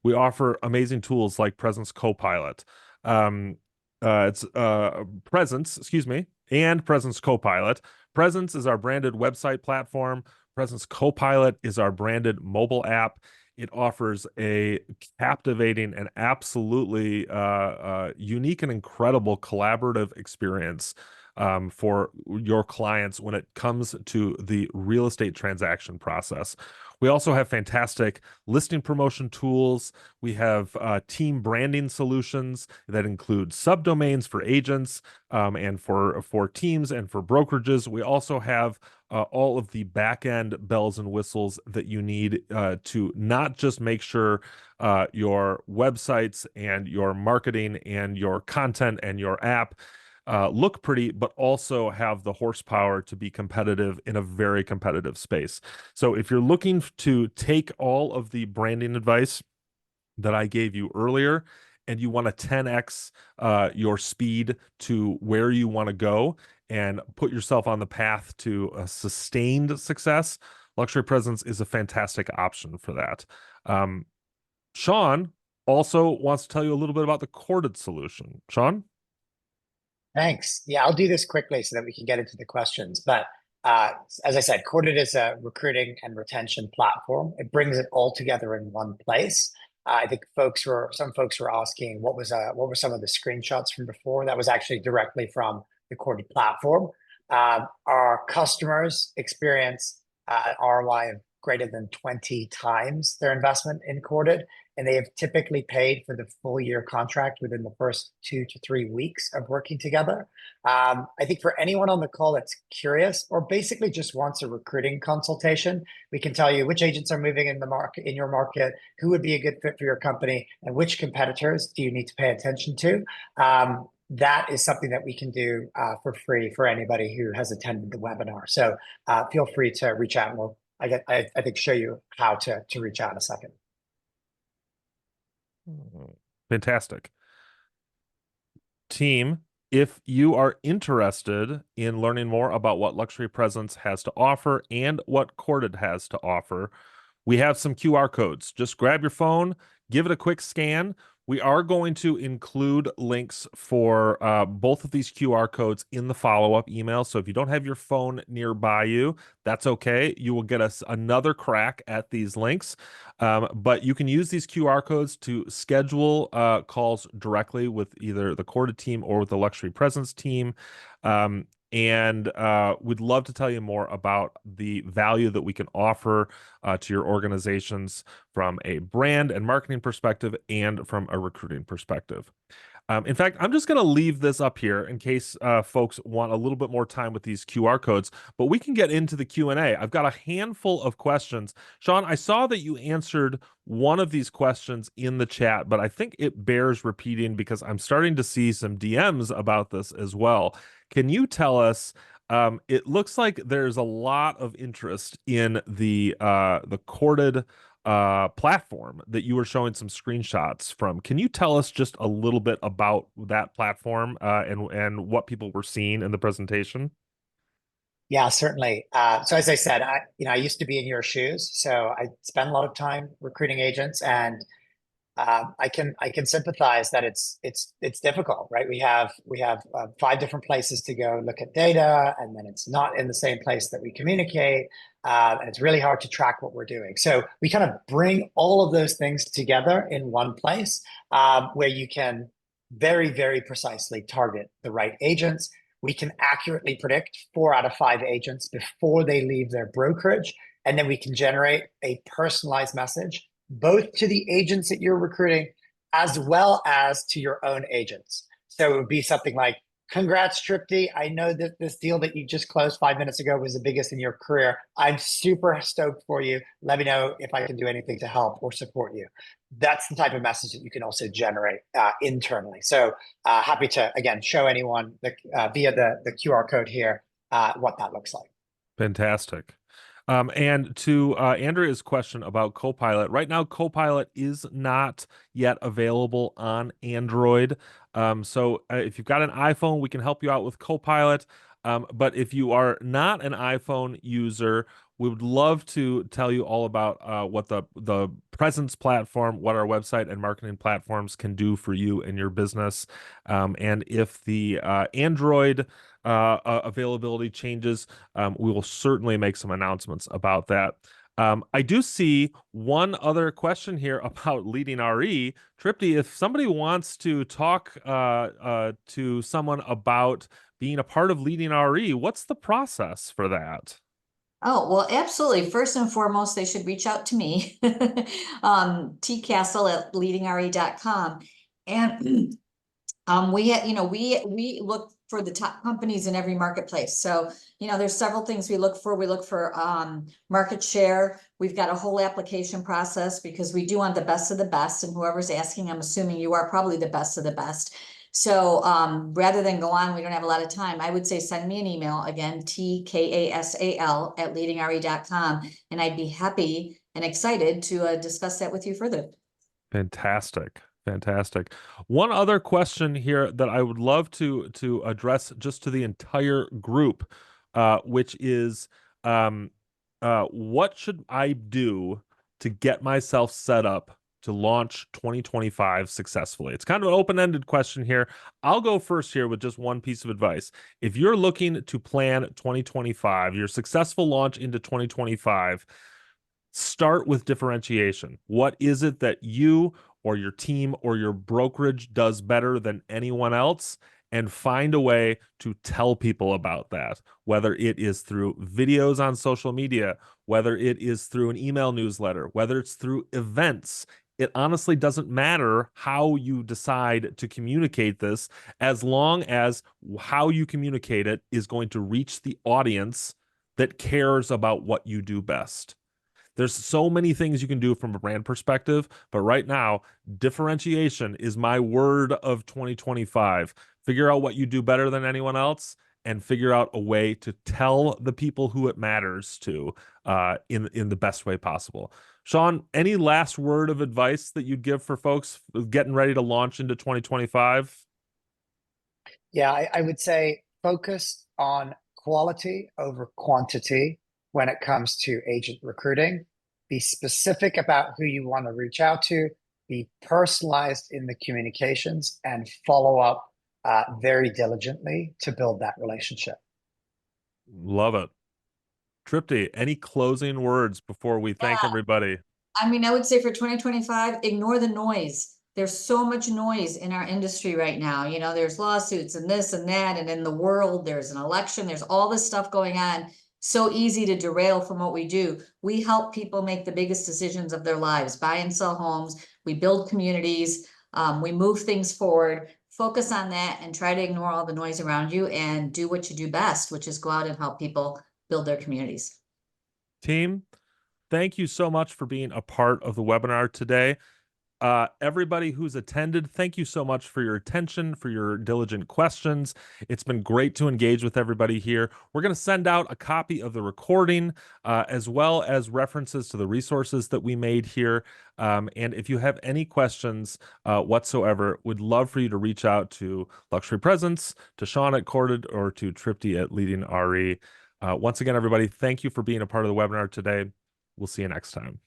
We offer amazing tools like Presence Copilot. It's Presence, excuse me, and Presence Copilot. Presence is our branded website platform. Presence Copilot is our branded mobile app. It offers a captivating and absolutely unique and incredible collaborative experience for your clients when it comes to the real estate transaction process. We also have fantastic listing promotion tools. We have team branding solutions that include subdomains for agents and for teams and for brokerages. We also have all of the back-end bells and whistles that you need to not just make sure your websites and your marketing and your content and your app look pretty, but also have the horsepower to be competitive in a very competitive space. So if you're looking to take all of the branding advice that I gave you earlier and you want to 10x your speed to where you want to go and put yourself on the path to a sustained success, Luxury Presence is a fantastic option for that. Sean also wants to tell you a little bit about the corded solution. Sean? Thanks. Yeah, I'll do this quickly so that we can get into the questions. But as I said, Corded is a recruiting and retention platform. It brings it all together in one place. I think some folks were asking what were some of the screenshots from before. That was actually directly from the Corded platform. Our customers experience ROI of greater than 20 times their investment in Corded, and they have typically paid for the full year contract within the first 2 to 3 weeks of working together. I think for anyone on the call that's curious or basically just wants a recruiting consultation, we can tell you which agents are moving in the market, in your market, who would be a good fit for your company, and which competitors do you need to pay attention to. That is something that we can do for free for anybody who has attended the webinar. So feel free to reach out, and I think show you how to reach out in a second. Fantastic. Team, if you are interested in learning more about what Luxury Presence has to offer and what Corded has to offer, we have some QR codes. Just grab your phone, give it a quick scan. We are going to include links for both of these QR codes in the follow-up email. So if you don't have your phone nearby you, that's okay. You will get us another crack at these links. But you can use these QR codes to schedule calls directly with either the Corded team or with the Luxury Presence team. And we'd love to tell you more about the value that we can offer to your organizations from a brand and marketing perspective and from a recruiting perspective. In fact, I'm just going to leave this up here in case folks want a little bit more time with these QR codes, but we can get into the Q&A. I've got a handful of questions. Sean, I saw that you answered one of these questions in the chat, but I think it bears repeating because I'm starting to see some DMs about this as well. Can you tell us, it looks like there's a lot of interest in the Corded platform that you were showing some screenshots from. Can you tell us just a little bit about that platform and what people were seeing in the presentation? Yeah, certainly. So as I said, I used to be in your shoes, so I spent a lot of time recruiting agents, and I can sympathize that it's difficult, right? We have 5 different places to go look at data, and then it's not in the same place that we communicate, and it's really hard to track what we're doing. So we kind of bring all of those things together in one place, where you can very, very precisely target the right agents. We can accurately predict 4 out of 5 agents before they leave their brokerage, and then we can generate a personalized message both to the agents that you're recruiting as well as to your own agents. So it would be something like, congrats, Tripti. I know that this deal that you just closed 5 minutes ago was the biggest in your career. I'm super stoked for you. Let me know if I can do anything to help or support you. That's the type of message that you can also generate internally. So happy to, again, show anyone via the QR code here what that looks like. Fantastic. And to Andrea's question about Copilot, right now Copilot is not yet available on Android. So if you've got an iPhone, we can help you out with Copilot. But if you are not an iPhone user, we would love to tell you all about what the Presence platform, what our website and marketing platforms can do for you and your business. And if the Android availability changes, we will certainly make some announcements about that. I do see one other question here about leading RE. Tripti, if somebody wants to talk to someone about being a part of leading RE, what's the process for that? Oh, well, absolutely. First and foremost, they should reach out to me, tkasal@leadingre.com. And we look for the top companies in every marketplace. So, there's several things we look for. We look for market share. We've got a whole application process because we do want the best of the best. And whoever's asking, I'm assuming you are probably the best of the best. So rather than go on, we don't have a lot of time. I would say send me an email, again, tkasal@leadingre.com, and I'd be happy and excited to discuss that with you further. Fantastic. Fantastic. One other question here that I would love to address just to the entire group, which is what should I do to get myself set up to launch 2025 successfully? It's kind of an open-ended question here. I'll go first here with just one piece of advice. If you're looking to plan 2025, your successful launch into 2025, start with differentiation. What is it that you or your team or your brokerage does better than anyone else? and find a way to tell people about that, whether it is through videos on social media, whether it is through an email newsletter, whether it's through events. It honestly doesn't matter how you decide to communicate this, as long as how you communicate it is going to reach the audience that cares about what you do best. There's so many things you can do from a brand perspective, but right now, differentiation is my word of 2025. Figure out what you do better than anyone else and figure out a way to tell the people who it matters to in the best way possible. Sean, any last word of advice that you'd give for folks getting ready to launch into 2025? Yeah, I would say focus on quality over quantity when it comes to agent recruiting. Be specific about who you want to reach out to, be personalized in the communications, and follow up very diligently to build that relationship. Love it. Tripti, any closing words before we thank Yeah. everybody? I mean, I would say for 2025, ignore the noise. There's so much noise in our industry right now. You know, there's lawsuits and this and that, and in the world, there's an election, there's all this stuff going on. So easy to derail from what we do. We help people make the biggest decisions of their lives, buy and sell homes. We build communities. We move things forward. Focus on that and try to ignore all the noise around you and do what you do best, which is go out and help people build their communities. Team, thank you so much for being a part of the webinar today. Everybody who's attended, thank you so much for your attention, for your diligent questions. It's been great to engage with everybody here. We're going to send out a copy of the recording, as well as references to the resources that we made here. And if you have any questions whatsoever, would love for you to reach out to Luxury Presence, to Sean at Corded, or to Tripti at Leading RE. Once again, everybody, thank you for being a part of the webinar today. We'll see you next time.